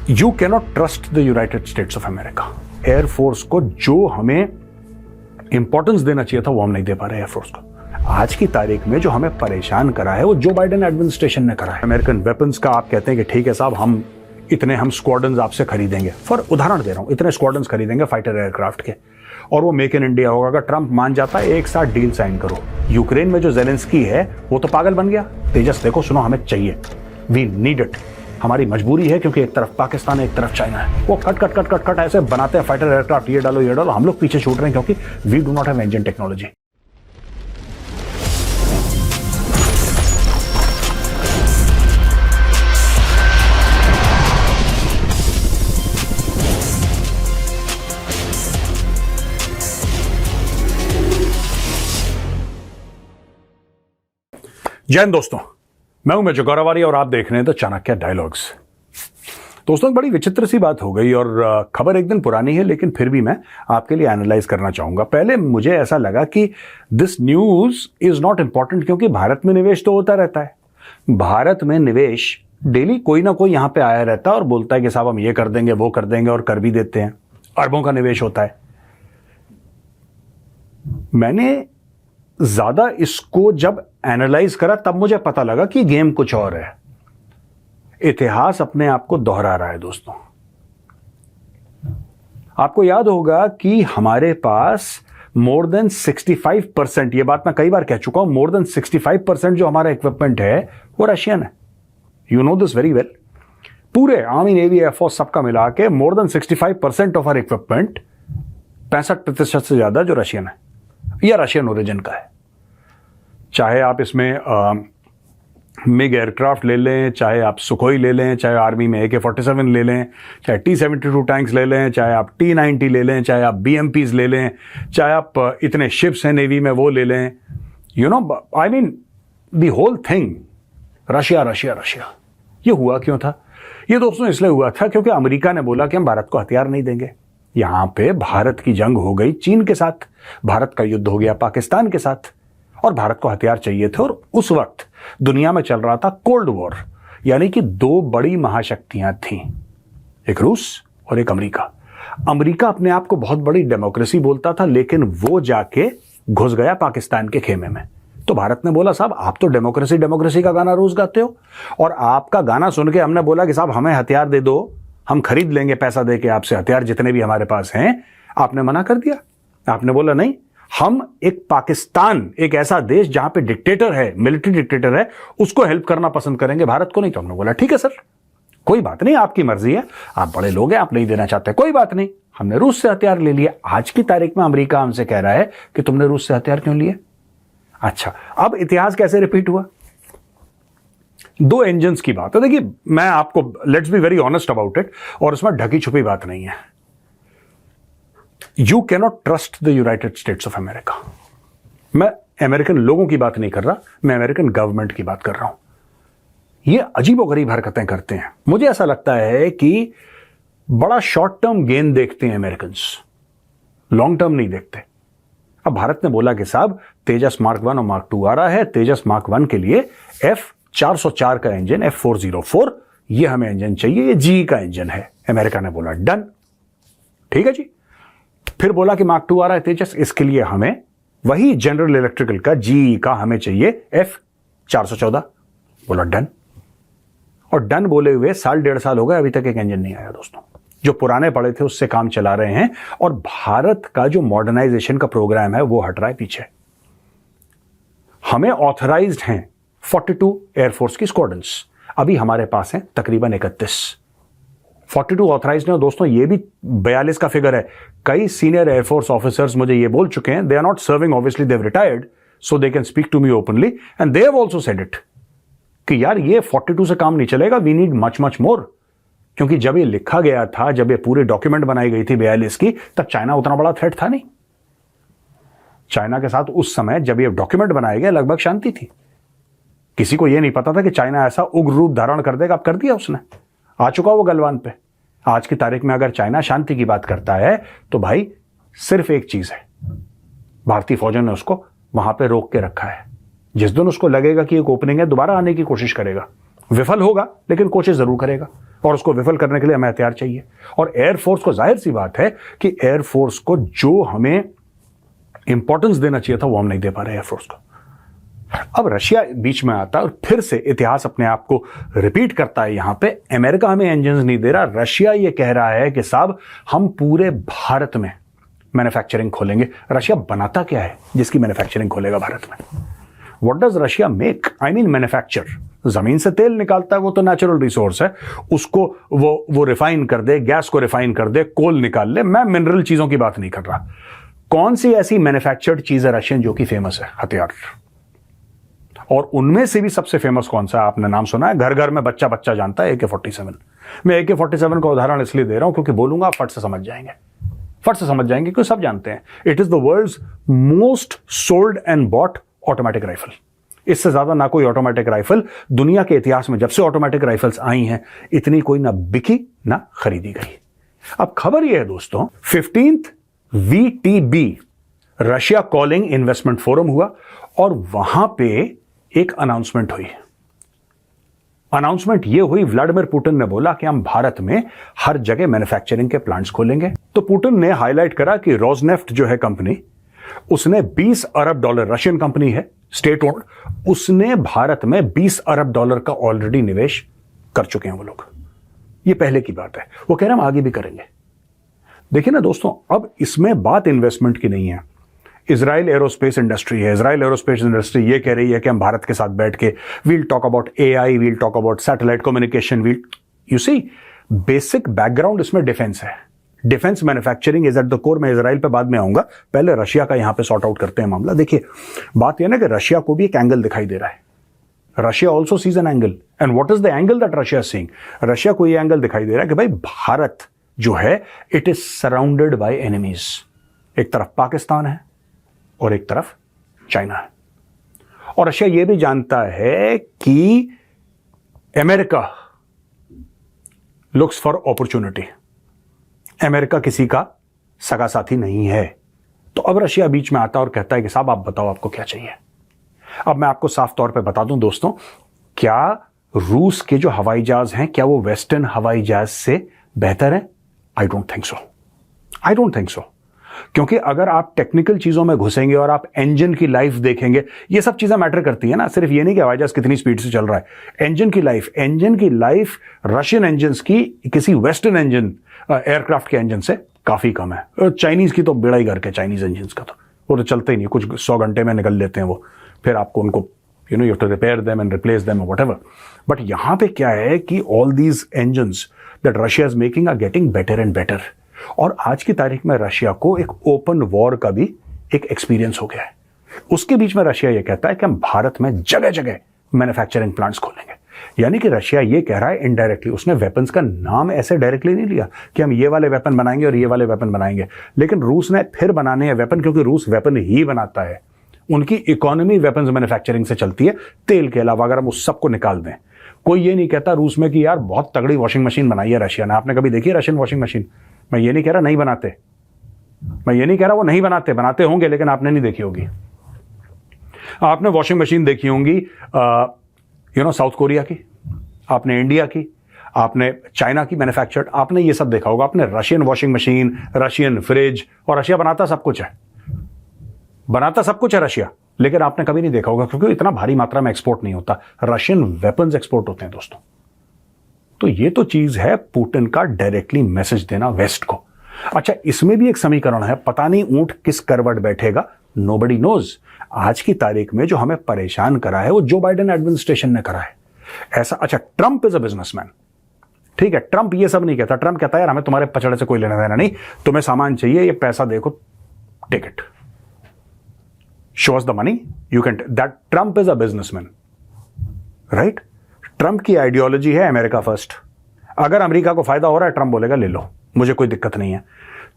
You cannot trust the United states of America. Air force को जो हमें इंपॉर्टेंस देना चाहिए था वो हम नहीं दे पा रहे एयरफोर्स को। आज की तारीख में जो हमें परेशान करा है वो जो बाइडेन एडमिनिस्ट्रेशन ने करा है। अमेरिकन वेपन्स का आप कहते हैं कि ठीक है साहब, हम स्क्वाड्रन्स आपसे खरीदेंगे, फॉर उदाहरण दे रहा हूं, इतने स्क्वाड्रन्स खरीदेंगे फाइटर एयरक्राफ्ट के, और वो मेक इन इंडिया होगा। अगर ट्रंप मान जाता है एक साथ डील साइन करो। यूक्रेन में जो जेलेंस्की है वो तो पागल बन गया। तेजस देखो, सुनो, हमें चाहिए, वी नीड इट, हमारी मजबूरी है, क्योंकि एक तरफ पाकिस्तान है, एक तरफ चाइना है। वो कट ऐसे बनाते हैं फाइटर एयरक्राफ्ट, ये डालो, हम लोग पीछे छूट रहे हैं क्योंकि we do not have engine technology. जय हिंद दोस्तों, मैं हूं मेजर गौरवारी और आप देख रहे हैं द चाणक्य डायलॉग्स। दोस्तों, बड़ी विचित्र सी बात हो गई और खबर एक दिन पुरानी है, लेकिन फिर भी मैं आपके लिए एनालाइज करना चाहूंगा। पहले मुझे ऐसा लगा कि this news is not important, क्योंकि भारत में निवेश तो होता रहता है। भारत में निवेश डेली कोई ना कोई यहां पे आया रहता है और बोलता है कि साहब हम ये कर देंगे, वो कर देंगे, और कर भी देते हैं। अरबों का निवेश होता है। मैंने ज्यादा इसको जब एनालाइज करा तब मुझे पता लगा कि गेम कुछ और है। इतिहास अपने आप को दोहरा रहा है दोस्तों। आपको याद होगा कि हमारे पास मोर देन 65%, ये बात मैं कई बार कह चुका हूं, मोर देन 65% जो हमारा इक्विपमेंट है वो रशियन है। You know this very well. पूरे आर्मी, नेवी, एयरफोर्स सबका मिला के more than 65% of our equipment, 65% से ज्यादा जो रशियन है या रशियन ओरिजिन का है। चाहे आप इसमें मिग एयरक्राफ्ट ले लें, चाहे आप सुखोई ले लें, चाहे आर्मी में AK-47 ले लें, चाहे T-72 टैंक्स ले लें, चाहे आप T-90 ले लें, चाहे आप BMPs ले लें, चाहे आप इतने शिप्स हैं नेवी में वो ले लें। You know, I mean the whole thing, Russia Russia Russia. ये हुआ क्यों था? ये दोस्तों इसलिए हुआ था क्योंकि अमेरिका ने बोला कि हम भारत को हथियार नहीं देंगे। यहां पे भारत की जंग हो गई चीन के साथ, भारत का युद्ध हो गया पाकिस्तान के साथ, और भारत को हथियार चाहिए थे। और उस वक्त दुनिया में चल रहा था कोल्ड वॉर, यानी कि दो बड़ी महाशक्तियां थीं, एक रूस और एक अमेरिका। अमेरिका अपने आप को बहुत बड़ी डेमोक्रेसी बोलता था, लेकिन वो जाके घुस गया पाकिस्तान के खेमे में। तो भारत ने बोला साहब आप तो डेमोक्रेसी का गाना रोज गाते हो, और आपका गाना सुन के हमने बोला कि साहब हमें हथियार दे दो, हम खरीद लेंगे पैसा दे के आपसे हथियार जितने भी हमारे पास हैं। आपने मना कर दिया। आपने बोला नहीं, हम एक पाकिस्तान, एक ऐसा देश जहां पे डिक्टेटर है, मिलिट्री डिक्टेटर है, उसको हेल्प करना पसंद करेंगे, भारत को नहीं। तो हमने बोला ठीक है सर, कोई बात नहीं, आपकी मर्जी है, आप बड़े लोग हैं, आप नहीं देना चाहते, कोई बात नहीं। हमने रूस से हथियार ले लिए। आज की तारीख में अमेरिका हमसे कह रहा है कि तुमने रूस से हथियार क्यों लिए? अच्छा, अब इतिहास कैसे रिपीट हुआ? दो इंजन्स की बात है। देखिए, मैं आपको, let's be very honest about it, और उसमें ढकी छुपी बात नहीं है। You cannot trust the United states of America. मैं अमेरिकन लोगों की बात नहीं कर रहा, मैं अमेरिकन गवर्नमेंट की बात कर रहा हूं। ये अजीबोगरीब हरकतें करते हैं। मुझे ऐसा लगता है कि बड़ा शॉर्ट टर्म गेन देखते हैं अमेरिकन्स, लॉन्ग टर्म नहीं देखते। अब भारत ने बोला कि साहब तेजस मार्क 1 और मार्क 2 आ रहा है। तेजस मार्क 1 के लिए F404 का इंजन, F404, ये हमें इंजन चाहिए, ये GE का इंजन है। अमेरिका ने बोला डन, ठीक है जी। फिर बोला कि मार्क 2 आ रहा है तेजस, इसके लिए हमें वही जनरल इलेक्ट्रिकल का GE का हमें चाहिए F414। बोला डन। और डन बोले हुए साल डेढ़ साल हो गए, अभी तक एक इंजन नहीं आया दोस्तों। जो पुराने पड़े थे उससे काम चला रहे हैं, और भारत का जो मॉडर्नाइजेशन का प्रोग्राम है वो हट रहा है पीछे। हमें ऑथराइज्ड हैं 42 एयरफोर्स की स्क्वाड्रन्स, अभी हमारे पास हैं तकरीबन 31। 42 ऑथराइज्ड है दोस्तों, ये भी 42 का फिगर है। कई सीनियर एयरफोर्स ऑफिसर्स मुझे ये बोल चुके हैं, they are not serving, obviously they have retired, so they can speak to me openly, and they have also said it कि यार ये 42 से काम नहीं चलेगा, we need much much more. क्योंकि जब ये लिखा गया था, जब ये पूरी डॉक्यूमेंट बनाई गई थी 42 की, तब चाइना उतना बड़ा थ्रेट था नहीं। चाइना के साथ उस समय जब ये डॉक्यूमेंट बनाए गए लगभग शांति थी। किसी को यह नहीं पता था कि चाइना ऐसा उग्र रूप धारण कर देगा। अब कर दिया उसने, आ चुका वो गलवान पे। आज की तारीख में अगर चाइना शांति की बात करता है तो भाई सिर्फ एक चीज है, भारतीय फौजों ने उसको वहां पे रोक के रखा है। जिस दिन उसको लगेगा कि एक ओपनिंग है, दोबारा आने की कोशिश करेगा। विफल होगा लेकिन कोशिश जरूर करेगा, और उसको विफल करने के लिए हमें हथियार चाहिए। और एयरफोर्स को, जाहिर सी बात है कि एयरफोर्स को जो हमें इंपॉर्टेंस देना चाहिए था वो हम नहीं दे पा रहे एयरफोर्स को। अब रशिया बीच में आता है और फिर से इतिहास अपने आप को रिपीट करता है। यहां पे अमेरिका हमें इंजन नहीं दे रहा, रशिया ये कह रहा है कि साहब हम पूरे भारत में मैन्युफैक्चरिंग खोलेंगे। रशिया बनाता क्या है जिसकी मैन्युफैक्चरिंग खोलेगा भारत में? What does Russia make? I mean manufacture. जमीन से तेल निकालता है, वो तो नेचुरल रिसोर्स है, उसको वो रिफाइन कर दे, गैस को रिफाइन कर दे, कोल निकाल ले। मैं मिनरल चीजों की बात नहीं कर रहा। कौन सी ऐसी मैन्युफैक्चर्ड चीज है रशियन जो कि फेमस है? हथियार। और उनमें से भी सबसे फेमस कौन सा? आपने नाम सुना है, घर घर में बच्चा बच्चा जानता है, AK-47। मैं AK-47 का उदाहरण इसलिए दे रहा हूं क्योंकि बोलूंगा फट से समझ जाएंगे, फट से समझ जाएंगे, क्योंकि सब जानते हैं it is the world's most sold and bought automatic rifle. इससे ज्यादा ना कोई ऑटोमेटिक राइफल दुनिया के इतिहास में, जब से ऑटोमेटिक राइफल्स आई हैं, इतनी कोई ना बिकी ना खरीदी गई। अब खबर यह है दोस्तों, 15th VTB Russia calling investment forum हुआ और वहां पे एक अनाउंसमेंट हुई। अनाउंसमेंट यह हुई, व्लादिमीर पुतिन ने बोला कि हम भारत में हर जगह मैन्युफैक्चरिंग के प्लांट्स खोलेंगे। तो पुतिन ने हाईलाइट करा कि रोजनेफ्ट जो है कंपनी, उसने $20 अरब, रशियन कंपनी है, स्टेट ओन्ड, उसने भारत में $20 अरब का ऑलरेडी निवेश कर चुके हैं वो लोग। ये पहले की बात है, वो कह रहे हैं हम आगे भी करेंगे। देखिए ना दोस्तों, अब इसमें बात इन्वेस्टमेंट की नहीं है। इजराइल एरोस्पेस इंडस्ट्री है, इजराइल एरोस्पेस इंडस्ट्री ये कह रही है कि हम भारत के साथ बैठ के we'll talk about AI, we'll talk about satellite communication, we'll, you see, basic background इसमें डिफेंस है। Defence manufacturing is at the core. मैं इजराइल पे बाद में आऊंगा, पहले रशिया का यहां पे सॉर्ट आउट करते हैं मामला। देखिए बात यह ना कि रशिया को भी एक एंगल दिखाई दे रहा है। Russia also sees an angle, and what is the angle that Russia is seeing? Russia को यह एंगल दिखाई दे रहा है कि भाई भारत जो है, it is surrounded by enemies. एक तरफ पाकिस्तान है और एक तरफ चाइना है। और रशिया यह भी जानता है कि America looks for opportunity. America किसी का सगा साथी नहीं है। तो अब रशिया बीच में आता और कहता है कि साहब आप बताओ आपको क्या चाहिए। अब मैं आपको साफ तौर पे बता दूं दोस्तों, क्या रूस के जो हवाई जहाज हैं, क्या वो वेस्टर्न हवाई जहाज से बेहतर है? I don't think so, I don't think so. क्योंकि अगर आप टेक्निकल चीजों में घुसेंगे और आप इंजन की लाइफ देखेंगे, ये सब चीजें मैटर करती है ना। सिर्फ ये नहीं कि हवाई जहाज कितनी स्पीड से चल रहा है, इंजन की लाइफ रशियन इंजन की किसी वेस्टर्न इंजन एयरक्राफ्ट के इंजन से काफी कम है। चाइनीज की तो बेड़ा ही गर्क है, चाइनीज इंजन का तो वो तो चलते ही नहीं, कुछ 100 घंटे में निकल लेते हैं वो, फिर आपको उनको you have to repair them and replace them और व्हाटएवर। बट यहां पे क्या है कि all these engines that Russia is making are getting better and better. और आज की तारीख में रशिया को एक ओपन वॉर का भी एक एक्सपीरियंस हो गया है। उसके बीच में रशिया यह कहता है कि हम भारत में जगह जगह मैन्युफैक्चरिंग प्लांट्स खोलेंगे। यानी कि रशिया यह कह रहा है इनडायरेक्टली, उसने वेपन्स का नाम ऐसे डायरेक्टली नहीं लिया कि हम ये वाले वेपन बनाएंगे और ये वाले वेपन बनाएंगे, लेकिन रूस ने फिर बनाने हैं वेपन, क्योंकि रूस वेपन ही बनाता है। उनकी इकोनॉमी वेपन्स मैन्युफैक्चरिंग से चलती है, तेल के अलावा। अगर हम उस सबको निकाल दें, कोई ये नहीं कहता रूस में कि यार बहुत तगड़ी वॉशिंग मशीन बनाई है रशिया ने। आपने कभी देखी है रशियन वॉशिंग मशीन? मैं ये नहीं कह रहा नहीं बनाते, मैं ये नहीं कह रहा वो नहीं बनाते, बनाते होंगे, लेकिन आपने नहीं देखी होगी। आपने वॉशिंग मशीन देखी होंगी साउथ कोरिया की, आपने इंडिया की, आपने चाइना की मैन्युफैक्चर्ड, आपने ये सब देखा होगा। आपने Russian washing machine, Russian fridge, और रशिया बनाता सब कुछ है, बनाता सब कुछ है रशिया, लेकिन आपने कभी नहीं देखा होगा क्योंकि इतना भारी मात्रा में एक्सपोर्ट नहीं होता। रशियन वेपन्स एक्सपोर्ट होते हैं दोस्तों। तो ये तो चीज है पुतिन का डायरेक्टली मैसेज देना वेस्ट को। अच्छा, इसमें भी एक समीकरण है, पता नहीं ऊंट किस करवट बैठेगा, नोबडी नोज। आज की तारीख में जो हमें परेशान करा है वो जो बाइडेन एडमिनिस्ट्रेशन ने करा है ऐसा। अच्छा, ट्रंप इज अ बिजनेसमैन, ठीक है, ट्रंप ये सब नहीं कहता। ट्रंप कहता है यार हमें तुम्हारे पचड़े से कोई लेना देना नहीं, तुम्हें सामान चाहिए, ये पैसा देखो, take it, show us the money, you can. That Trump is a businessman, right? Trump की आइडियोलॉजी है अमेरिका फर्स्ट। अगर अमेरिका को फायदा हो रहा है, ट्रंप बोलेगा ले लो, मुझे कोई दिक्कत नहीं है।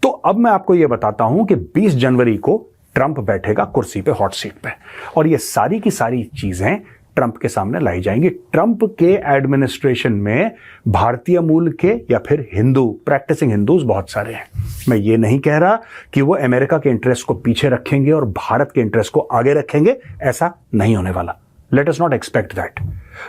तो अब मैं आपको यह बताता हूं कि 20 जनवरी को ट्रंप बैठेगा कुर्सी पे, हॉट सीट पे, और ये सारी की सारी चीजें ट्रंप के सामने लाई जाएंगी। ट्रंप के एडमिनिस्ट्रेशन में भारतीय मूल के या फिर हिंदू, प्रैक्टिसिंग हिंदूज बहुत सारे हैं। मैं ये नहीं कह रहा कि वो अमेरिका के इंटरेस्ट को पीछे रखेंगे और भारत के इंटरेस्ट को आगे रखेंगे, ऐसा नहीं होने वाला। Let us not expect that,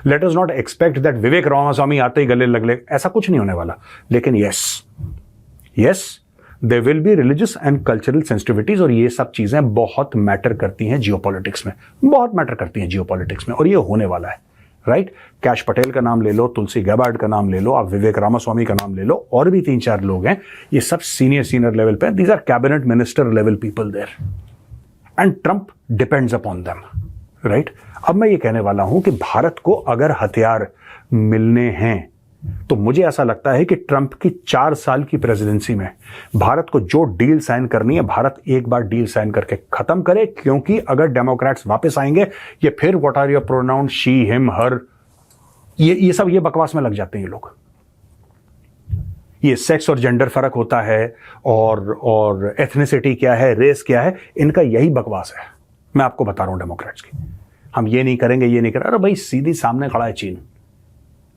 let us not expect that Vivek Ramaswamy आते ही गले लग ले, ऐसा कुछ नहीं होने वाला। लेकिन yes there will be religious and cultural sensitivities, और ये सब चीजें बहुत मैटर करती हैं जियोपॉलिटिक्स में, बहुत मैटर करती हैं जियोपॉलिटिक्स में, और ये होने वाला है, राइट। कैश पटेल का नाम ले लो, तुलसी गैबार्ड का नाम ले लो, आप विवेक रामास्वामी का नाम ले लो, और भी 3-4 लोग हैं, ये सब सीनियर लेवल पे, these are cabinet minister level people there, and Trump depends upon them, right. अब मैं ये कहने वाला हूं कि भारत को अगर हथियार मिलने हैं तो मुझे ऐसा लगता है कि ट्रंप की 4 साल की प्रेसिडेंसी में भारत को जो डील साइन करनी है, भारत एक बार डील साइन करके खत्म करे, क्योंकि अगर डेमोक्रेट्स वापस आएंगे, ये फिर what are your pronoun, she him her, ये सब ये बकवास में लग जाते हैं ये लोग। ये सेक्स और जेंडर फर्क होता है, और एथनिसिटी क्या है, रेस क्या है, इनका यही बकवास है। मैं आपको बता रहा हूं डेमोक्रेट्स की, हम ये नहीं करेंगे, ये नहीं करें। अरे भाई, सीधी सामने खड़ा है चीन,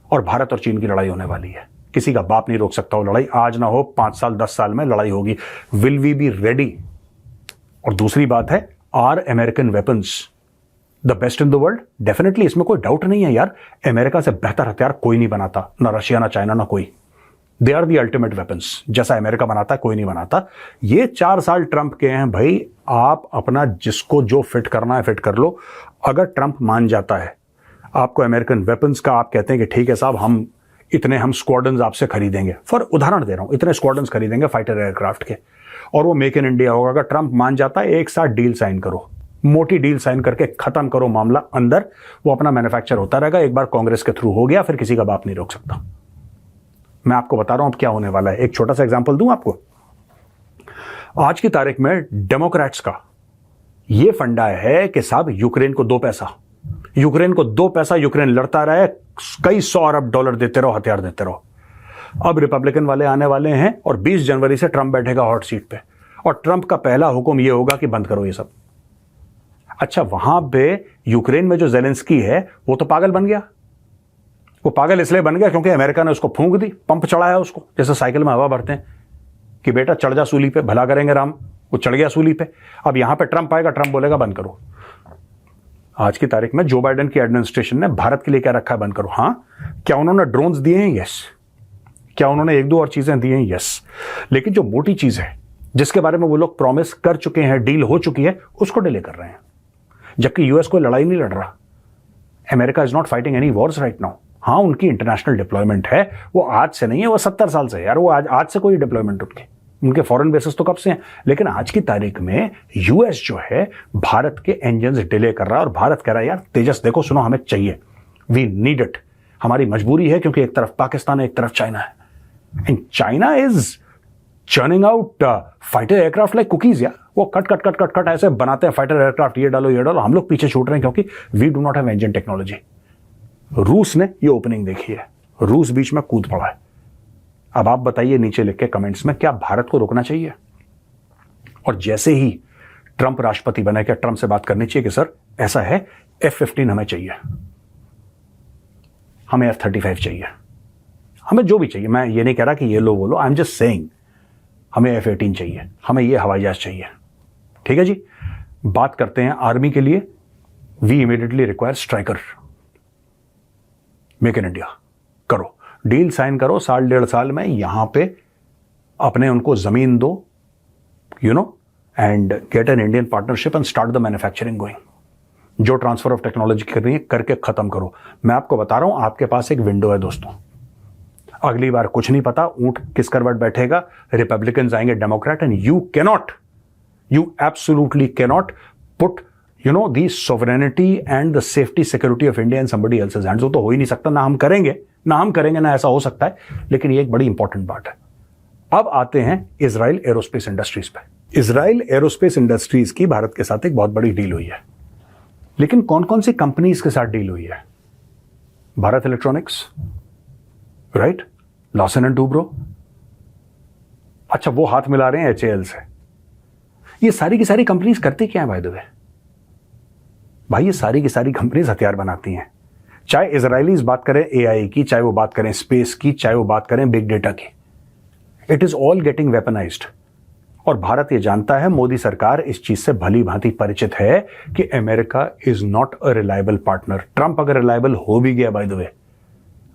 और भारत और चीन की लड़ाई होने वाली है, किसी का बाप नहीं रोक सकता वो लड़ाई, आज ना हो 5 साल 10 साल में लड़ाई होगी। Will we be ready? और दूसरी बात है, are American weapons the best in the world? Definitely, इसमें कोई डाउट नहीं है यार। अमेरिका से बेहतर हथियार कोई नहीं बनाता, ना रशिया, ना चाइना, ना कोई। They are the ultimate weapons, जैसा अमेरिका बनाता है कोई नहीं बनाता। ये 4 साल ट्रंप के हैं भाई, आप अपना जिसको जो फिट करना है फिट कर लो। अगर ट्रंप मान जाता है आपको अमेरिकन वेपन्स का, आप कहते हैं कि ठीक है साहब, हम स्क्वाड्रन्स आपसे खरीदेंगे, फॉर उदाहरण दे रहा हूं, इतने स्क्वाड्रन्स खरीदेंगे फाइटर एयरक्राफ्ट के, और वो मेक इन इंडिया होगा। अगर ट्रंप मान जाता है, एक साथ डील साइन करो, मोटी डील साइन करके खत्म करो मामला अंदर, वो अपना मैन्युफैक्चर होता रहेगा। एक बार कांग्रेस के थ्रू हो गया, फिर किसी का बाप नहीं रोक सकता। मैं आपको बता रहा हूं अब क्या होने वाला है। एक छोटा सा एग्जांपल दूं आपको। आज की तारीख में डेमोक्रेट्स का यह फंडा है कि साहब यूक्रेन को 2 पैसा, यूक्रेन को 2 पैसा, यूक्रेन लड़ता रहे, कई 100 अरब डॉलर देते रहो, हथियार देते रहो। अब रिपब्लिकन वाले आने वाले हैं, और 20 जनवरी से ट्रंप बैठेगा हॉट सीट पे, और ट्रंप का पहला हुक्म यह होगा कि बंद करो ये सब। अच्छा, वहां पे यूक्रेन में जो जेलेंस्की है वो तो पागल बन गया। वो पागल इसलिए बन गया क्योंकि अमेरिका ने उसको फूंक दी, पंप चढ़ाया उसको, जैसे साइकिल में हवा भरते हैं कि बेटा चढ़ जा सूली पे, भला करेंगे राम। वो चढ़ गया सूली पे। अब यहां पे ट्रंप आएगा, ट्रंप बोलेगा बंद करो। आज की तारीख में जो बाइडेन की एडमिनिस्ट्रेशन ने भारत के लिए क्या रखा है, बंद करो। हां, क्या उन्होंने ड्रोन्स दिए हैं? यस। क्या उन्होंने 1-2 और चीजें दी हैं? यस। लेकिन जो मोटी चीज है, जिसके बारे में वो लोग प्रॉमिस कर चुके हैं, डील हो चुकी है, उसको डिले कर रहे हैं। जबकि यूएस कोई लड़ाई नहीं लड़ रहा। America is not fighting any Wars right now. हाँ, उनकी इंटरनेशनल डिप्लॉयमेंट है, वो आज से नहीं है, वो 70 साल से है यार। वो आज से कोई डिप्लॉयमेंट उनके फॉरेन बेसिस तो कब से हैं। लेकिन आज की तारीख में यूएस जो है भारत के इंजन्स डिले कर रहा है, और भारत कह रहा है यार तेजस देखो, सुनो, हमें चाहिए, वी नीड इट, हमारी मजबूरी है, क्योंकि एक तरफ पाकिस्तान है, एक तरफ चाइना है, and China is churning out fighter aircraft like cookies यार। वो कट ऐसे बनाते हैं फाइटर एयरक्राफ्ट, ये डालो ये डालो, हम लोग पीछे छूट रहे हैं क्योंकि we do not have engine technology. रूस ने ये ओपनिंग देखी है, रूस बीच में कूद पड़ा है। अब आप बताइए नीचे लिख के कमेंट्स में, क्या भारत को रोकना चाहिए? और जैसे ही ट्रंप राष्ट्रपति बने, क्या ट्रंप से बात करनी चाहिए कि सर ऐसा है, F-15 हमें चाहिए, हमें F-35 चाहिए, हमें जो भी चाहिए। मैं ये नहीं कह रहा कि ये लो वो लो, आई एम जस्ट सेइंग हमें F-18 चाहिए, हमें ये हवाई जहाज चाहिए। ठीक है जी। बात करते हैं आर्मी के लिए। We immediately require Stryker. Make in India करो, डील साइन करो, 1.5 साल में यहां पे अपने उनको जमीन दो, you know, and get an Indian partnership and start the manufacturing going. जो ट्रांसफर ऑफ टेक्नोलॉजी करनी है करके खत्म करो। मैं आपको बता रहा हूं, आपके पास एक विंडो है दोस्तों। अगली बार कुछ नहीं पता ऊंट किस करवट बैठेगा, रिपब्लिकन आएंगे, Democrat, and you absolutely cannot put the sovereignty and the safety security of India in somebody else's hands. वो तो हो ही नहीं सकता, ना हम करेंगे ना ऐसा हो सकता है। लेकिन ये एक बड़ी इंपॉर्टेंट बात है। अब आते हैं इजराइल एरोस्पेस इंडस्ट्रीज पे। इजराइल एरोस्पेस इंडस्ट्रीज की भारत के साथ एक बहुत बड़ी डील हुई है। लेकिन कौन कौन सी कंपनीज के साथ डील हुई है? Bharat electronics, right, Lawson and Toubro. अच्छा, वो हाथ मिला रहे हैं HAL से। ये सारी की सारी कंपनीज करती क्या है बाय द वे? भाई, ये सारी की सारी कंपनीज हथियार बनाती हैं। चाहे इजरायलीज बात करें AI की, चाहे वो बात करें स्पेस की, चाहे वो बात करें बिग डेटा की, it is all getting weaponised. और भारत ये जानता है, मोदी सरकार इस चीज से भली भांति परिचित है कि America is not a reliable partner. Trump अगर रिलायबल हो भी गया, बाय द वे,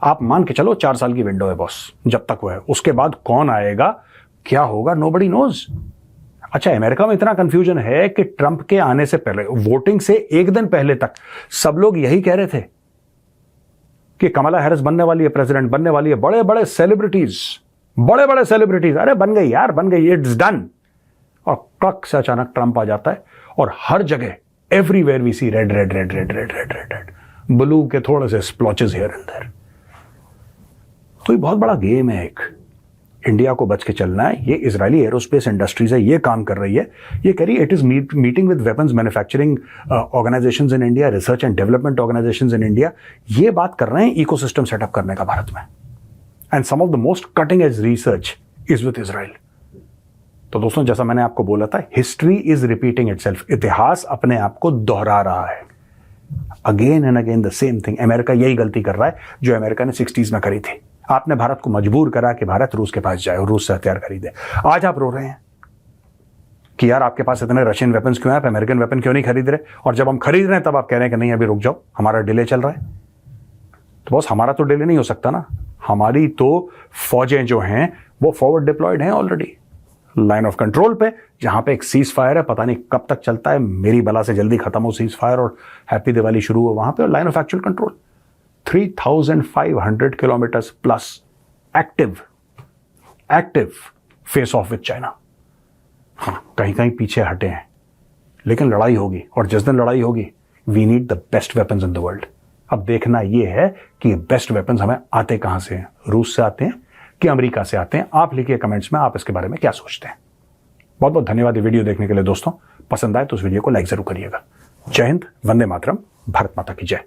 आप मान के चलो 4 साल की विंडो है बॉस, जब तक वो है, उसके बाद कौन आएगा, क्या होगा, नोबडी नोज। अच्छा, अमेरिका में इतना कंफ्यूजन है कि ट्रंप के आने से पहले, वोटिंग से एक दिन पहले तक सब लोग यही कह रहे थे कि कमला हैरिस बनने वाली है, प्रेसिडेंट बनने वाली है। बड़े बड़े सेलिब्रिटीज, अरे बन गई यार, बन गई, इट्स डन। और कक से अचानक ट्रंप आ जाता है और हर जगह, everywhere we see red red red red red red red red, blue के थोड़े से स्प्लॉचेस हियर एंड देयर। तो ये बहुत बड़ा गेम है। एक इंडिया को बच के चलना है। ये इजरायली एरोस्पेस इंडस्ट्रीज है, ये काम कर रही है। ये कह रही है it is meeting with weapons manufacturing organisations in India, research and development organisations in India. ये बात कर रहे हैं इकोसिस्टम सेटअप करने का भारत में। And some of the most cutting edge research is with Israel. तो दोस्तों, जैसा मैंने आपको बोला था, हिस्ट्री इज रिपीटिंग इटसेल्फ। इतिहास अपने आप को दोहरा रहा है। Again and again the same thing. America यही गलती कर रहा है जो अमेरिका ने 60s में करी थी। आपने भारत को मजबूर करा कि भारत रूस के पास जाए और रूस से हथियार खरीदे। आज आप रो रहे हैं कि यार आपके पास इतने रशियन वेपन्स क्यों हैं, आप अमेरिकन वेपन क्यों नहीं खरीद रहे। और जब हम खरीद रहे हैं तब आप कह रहे हैं कि नहीं अभी रुक जाओ, हमारा डिले चल रहा है। तो बॉस, हमारा तो डिले नहीं हो सकता ना। हमारी तो फौजें जो हैं वो फॉरवर्ड डिप्लॉयड हैं ऑलरेडी, लाइन ऑफ कंट्रोल पे, जहां पे एक सीज फायर है, पता नहीं कब तक चलता है, मेरी बला से जल्दी खत्म हो सीज फायर और हैप्पी दिवाली शुरू हो वहां पे। और line of actual control 3,500 kilometres plus active face of with China. हाँ, कहीं कहीं पीछे हटे हैं, लेकिन लड़ाई होगी। और जिस दिन लड़ाई होगी, we need the best weapons in the world. अब देखना यह है कि बेस्ट वेपन्स हमें आते कहां से हैं, रूस से आते हैं कि अमेरिका से आते हैं। आप लिखिए कमेंट्स में आप इसके बारे में क्या सोचते हैं। बहुत बहुत धन्यवाद ये वीडियो देखने के लिए दोस्तों। पसंद आए तो इस वीडियो को लाइक जरूर करिएगा। जय हिंद, वंदे मातरम, भारत माता की जय।